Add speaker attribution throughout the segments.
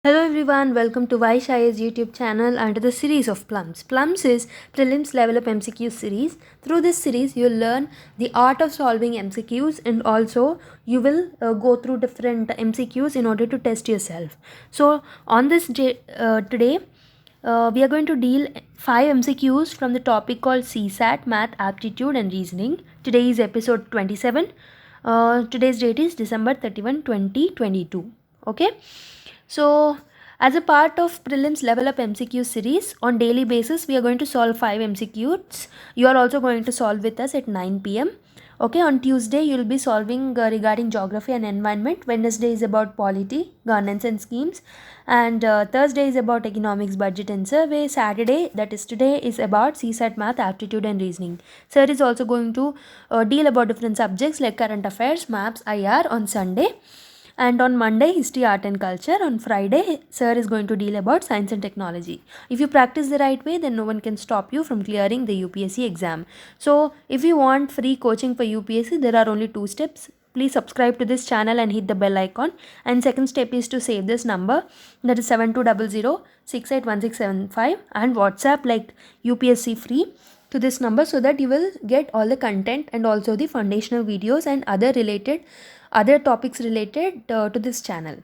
Speaker 1: Hello everyone, welcome to Vysh IAS YouTube channel under the series of Plums. Plums is Prelims Level Up MCQ series. Through this series, you'll learn the art of solving MCQs and also you will go through different MCQs in order to test yourself. So on this today, we are going to deal 5 MCQs from the topic called CSAT, Math, Aptitude and Reasoning. Today is episode 27. Today's date is December 31, 2022. Okay. So, as a part of Prelims Level Up MCQ series, on daily basis, we are going to solve 5 MCQs. You are also going to solve with us at 9 p.m. Okay, on Tuesday, you will be solving regarding geography and environment. Wednesday is about polity, governance and schemes. And Thursday is about economics, budget and survey. Saturday, that is today, is about CSAT, math, aptitude and reasoning. Sir is also going to deal about different subjects like current affairs, maps, IR on Sunday. And on Monday, history, art and culture. On Friday, sir is going to deal about science and technology. If you practice the right way, then no one can stop you from clearing the UPSC exam. So, if you want free coaching for UPSC, there are only 2 steps. Please subscribe to this channel and hit the bell icon. And second step is to save this number, that is 7200681675, and WhatsApp like UPSC free to this number so that you will get all the content and also the foundational videos and other topics related to this channel.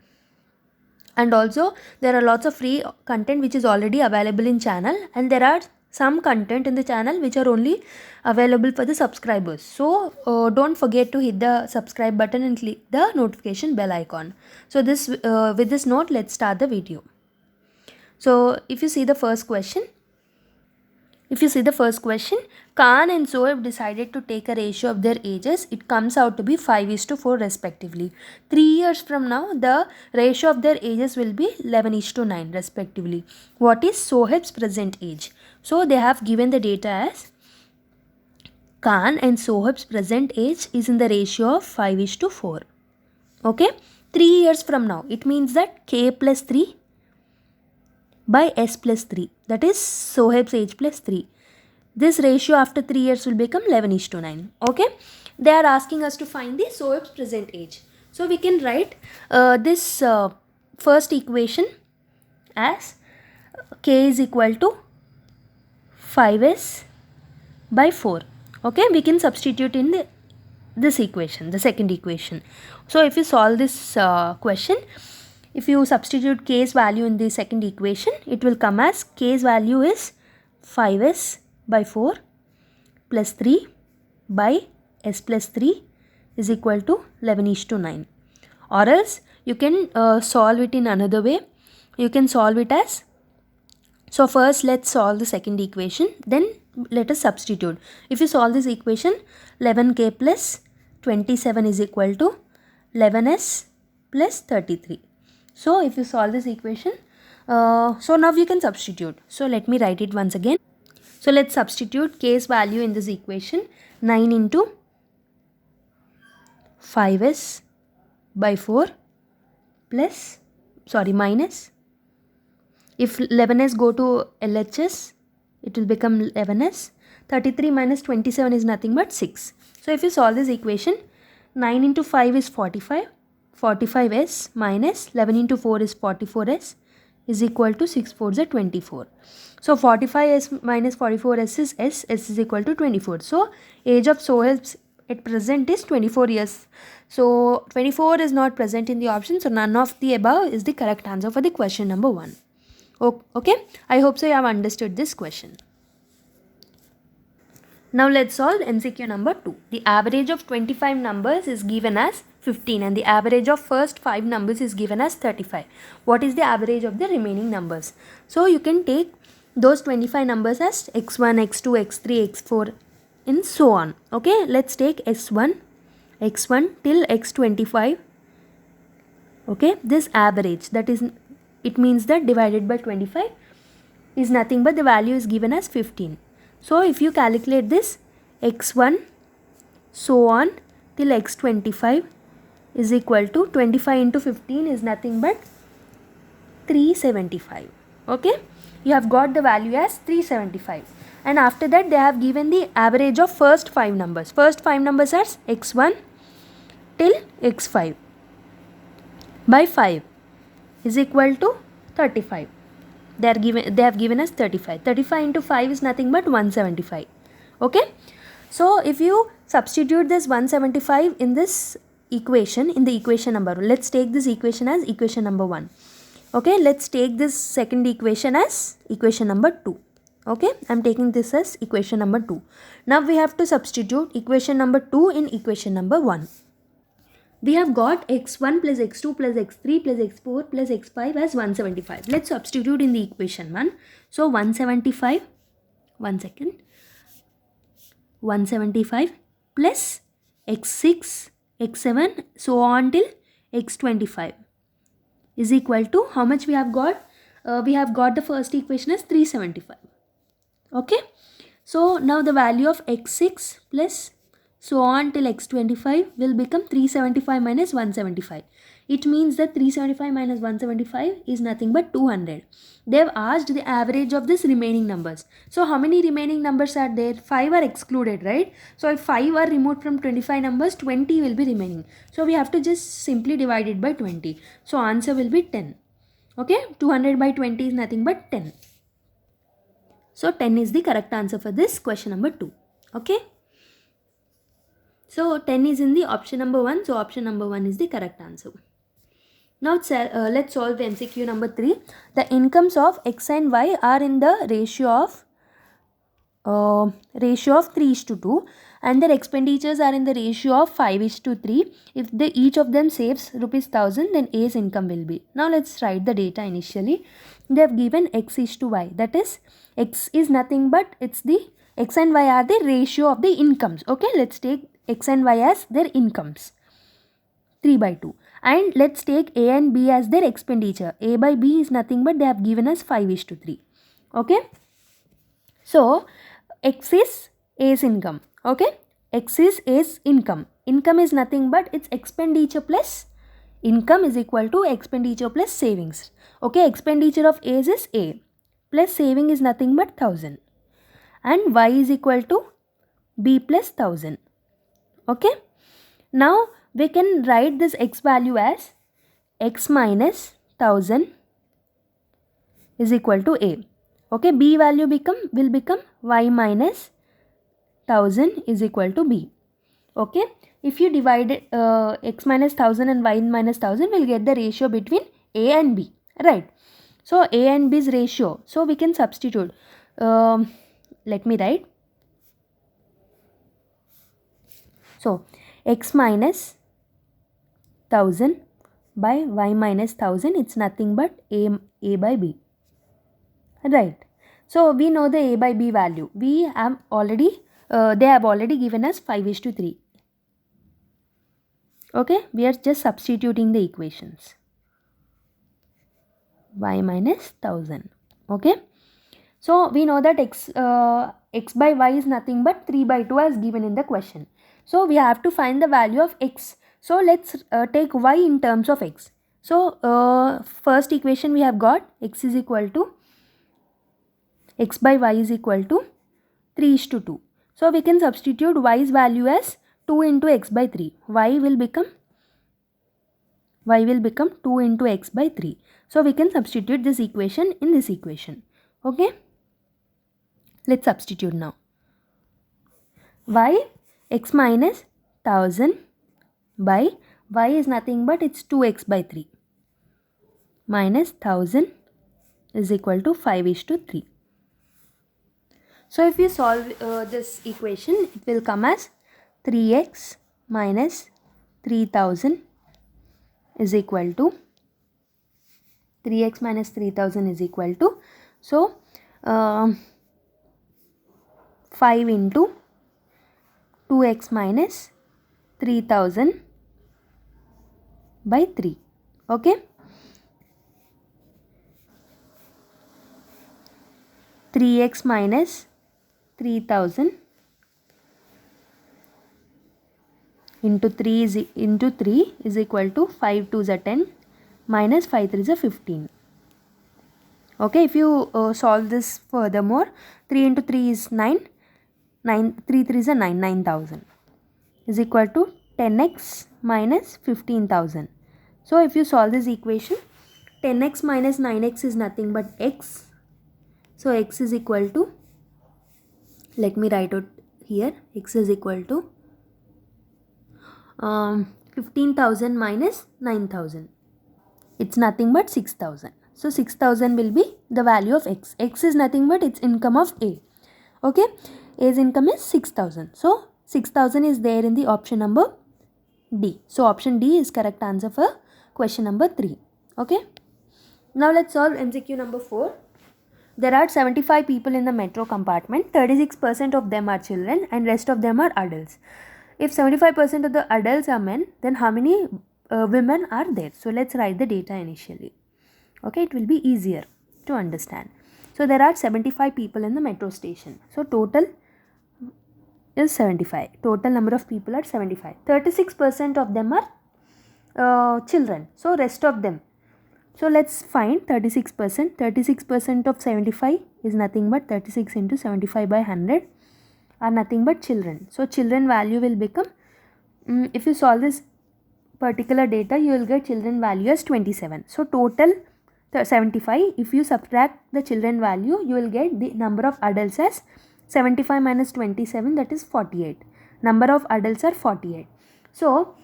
Speaker 1: And also there are lots of free content which is already available in channel, and there are some content in the channel which are only available for the subscribers. So don't forget to hit the subscribe button and click the notification bell icon. So this with this note, let's start the video. So if you see the first question, Khan and Soeb decided to take a ratio of their ages. It comes out to be 5:4 respectively. 3 years from now, the ratio of their ages will be 11:9 respectively. What is Soheb's present age? So they have given the data as Khan and Soheb's present age is in the ratio of 5:4. Okay? 3 years from now, it means that K plus 3 by S plus 3, that is Soheb's age plus 3. This ratio after 3 years will become 11:9. Okay, they are asking us to find the Soheb's present age. So we can write this first equation as K is equal to 5S by 4. Okay, we can substitute in this equation, the second equation. So if you solve this question, if you substitute K's value in the second equation, it will come as K's value is 5S by 4 plus 3 by S plus 3 is equal to 11:9. Or else you can solve it in another way. You can solve it as, so first let's solve the second equation, then let us substitute. If you solve this equation, 11K plus 27 is equal to 11S plus 33. So if you solve this equation, so now you can substitute. So let me write it once again. So let's substitute K's value in this equation. 9 into 5S by 4 plus, minus. If 11S go to LHS, it will become 11S. 33 minus 27 is nothing but 6. So if you solve this equation, 9 into 5 is 45. 45S minus 11 into 4 is 44S is equal to 6 4s are 24. So 45S minus 44S is S is equal to 24. So age of Soheb at present is 24 years. So 24 is not present in the option. So none of the above is the correct answer for the question number 1. Okay, I hope so you have understood this question. Now let's solve MCQ number 2. The average of 25 numbers is given as 15 and the average of first 5 numbers is given as 35. What is the average of the remaining numbers? So you can take those 25 numbers as x1, x2, x3, x4 and so on. Okay, let's take x1 till x25. Okay, this average, that is, it means that divided by 25 is nothing but the value is given as 15. So if you calculate this, x1 so on till x25 is equal to 25 into 15 is nothing but 375. Okay, you have got the value as 375. And after that they have given the average of first 5 numbers. First 5 numbers are x1 till x5 by 5 is equal to 35. They have given us 35. 35 into 5 is nothing but 175. Okay. So if you substitute this 175 in this equation, in the equation number, let's take this equation as equation number 1. Okay, let's take this second equation as equation number 2. Okay, I'm taking this as equation number 2. Now we have to substitute equation number 2 in equation number 1. We have got x1 plus x2 plus x3 plus x4 plus x5 as 175. Let's substitute in the equation 1. So 175, 175 plus x6, x7, so on till x25 is equal to how much we have got? We have got the first equation as 375. Okay. So now the value of x6 plus so on till x25 will become 375 minus 175. It means that 375 minus 175 is nothing but 200. They have asked the average of this remaining numbers. So how many remaining numbers are there? 5 are excluded, right? So if 5 are removed from 25 numbers, 20 will be remaining. So we have to just simply divide it by 20. So answer will be 10. Okay, 200 by 20 is nothing but 10. So 10 is the correct answer for this question number 2. Okay. So 10 is in the option number 1. So option number 1 is the correct answer. Now let's solve MCQ number 3. The incomes of X and Y are in the ratio of 3:2 and their expenditures are in the ratio of 5:3. If each of them saves ₹1000, then A's income will be. Now let's write the data initially. They have given X:Y. That is, X is nothing but it's the X and Y are the ratio of the incomes. Okay, let's take X and Y as their incomes, 3/2. And let's take A and B as their expenditure. A by B is nothing but they have given us 5:3. Okay. So X is A's income. Okay. X is A's income. Income is nothing but its expenditure plus income is equal to expenditure plus savings. Okay. Expenditure of A's is A plus saving is nothing but 1000. And Y is equal to B plus 1000. Okay. Now we can write this X value as X minus 1000 is equal to A. Okay. B value will become Y minus 1000 is equal to B. Okay. If you divide X minus 1000 and Y minus 1000, we'll get the ratio between A and B. Right. So A and B's ratio. So we can substitute. Let me write. So X minus 1000 by Y minus 1000, it's nothing but A by B. Right. So we know the A by B value. We have already, they have already given us 5:3. Okay. We are just substituting the equations. Y minus 1000. Okay. So we know that X by Y is nothing but 3/2 as given in the question. So we have to find the value of X. So let's take Y in terms of X. So first equation we have got X is equal to X by Y is equal to 3:2. So we can substitute Y's value as 2 into X by 3. Y will become 2 into X by 3. So we can substitute this equation in this equation. Okay. Let's substitute now. Y X minus 1000 by Y is nothing but it's 2X by 3 minus 1000 is equal to 5:3. So if you solve this equation, it will come as 3x minus 3000 is equal to 3x minus 3000 is equal to, so 5 into 2x minus 3000 by 3. Okay. 3x minus 3000 into 3 is equal to 5 2s are 10 minus 5 3s are 15. Okay. If you solve this furthermore, 3 into 3 is 9. 3 3s are 9. 9000 is equal to 10x minus 15,000. So if you solve this equation, 10x minus 9x is nothing but x. So x is equal to, let me write out here, x is equal to 15,000 minus 9,000. It's nothing but 6,000. So 6,000 will be the value of x. X is nothing but its income of A. Okay, A's income is 6,000. So 6,000 is there in the option number D. So option D is correct answer for question number 3. Okay. Now let's solve MCQ number 4. There are 75 people in the metro compartment. 36% of them are children and rest of them are adults. If 75% of the adults are men, then how many women are there? So let's write the data initially. Okay, it will be easier to understand. So there are 75 people in the metro station. So total is 75. Total number of people are 75. 36% of them are children. So rest of them. So let's find 36%. 36% of 75 is nothing but 36 into 75 by 100 are nothing but children. So children value will become, if you solve this particular data, you will get children value as 27. So total 75. If you subtract the children value, you will get the number of adults as 75 minus 27, that is 48. Number of adults are 48. So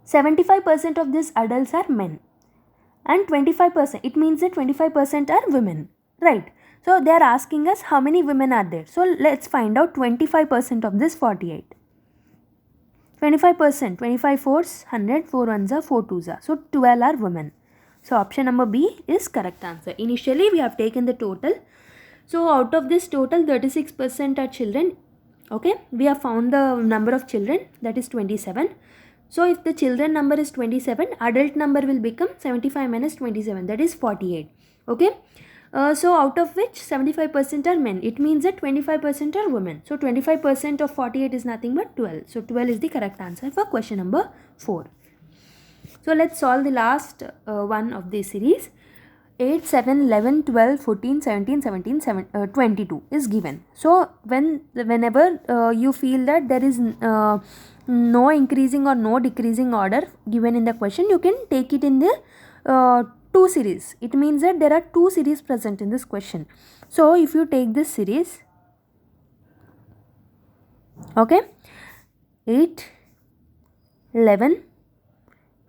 Speaker 1: 75% of these adults are men and 25%, it means that 25% are women, right? So they are asking us how many women are there. So let's find out 25% of this 48. 25%, 25 fours, 100, 4 ones are 4 twos are. So 12 are women. So option number B is correct answer. Initially we have taken the total. So out of this total, 36% are children. Okay, we have found the number of children, that is 27. So if the children number is 27, adult number will become 75 minus 27, that is 48. Okay, so out of which 75% are men. It means that 25% are women. So 25% of 48 is nothing but 12. So 12 is the correct answer for question number 4. So let's solve the last one of this series. 8, 7, 11, 12, 14, 17, 17, 22 is given. So whenever you feel that there is no increasing or no decreasing order given in the question, you can take it in the 2 series. It means that there are 2 series present in this question. So if you take this series, okay, 8, 11,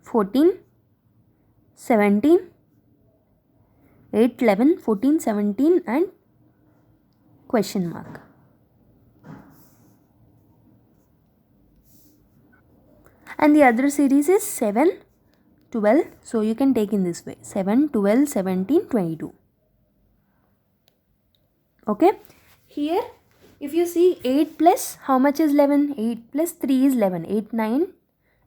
Speaker 1: 14, 17, 8, 11, 14, 17 and question mark. And the other series is 7, 12. So you can take in this way. 7, 12, 17, 22. Okay. Here if you see 8 plus how much is 11? 8 plus 3 is 11. 8, 9.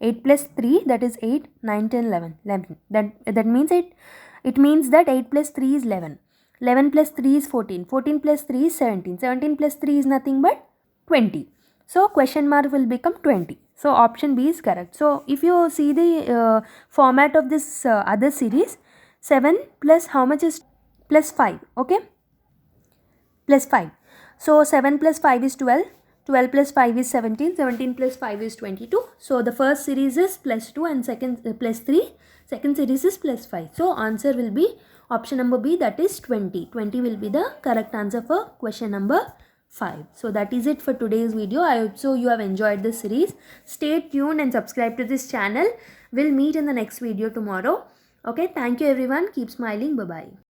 Speaker 1: 8 plus 3, that is 8, 9, 10, 11. 11. That means it means that 8 plus 3 is 11. 11 plus 3 is 14. 14 plus 3 is 17. 17 plus 3 is nothing but 20. So question mark will become 20. So option B is correct. So if you see the format of this other series, 7 plus how much is plus 5, okay? Plus 5. So 7 plus 5 is 12. 12 plus 5 is 17. 17 plus 5 is 22. So the first series is plus 2 and second plus 3. Second series is plus 5. So answer will be option number B, that is 20. 20 will be the correct answer for question number 5. So that is it for today's video. I hope so you have enjoyed this series. Stay tuned and subscribe to this channel. We'll meet in the next video tomorrow. Okay, thank you everyone. Keep smiling. Bye-bye.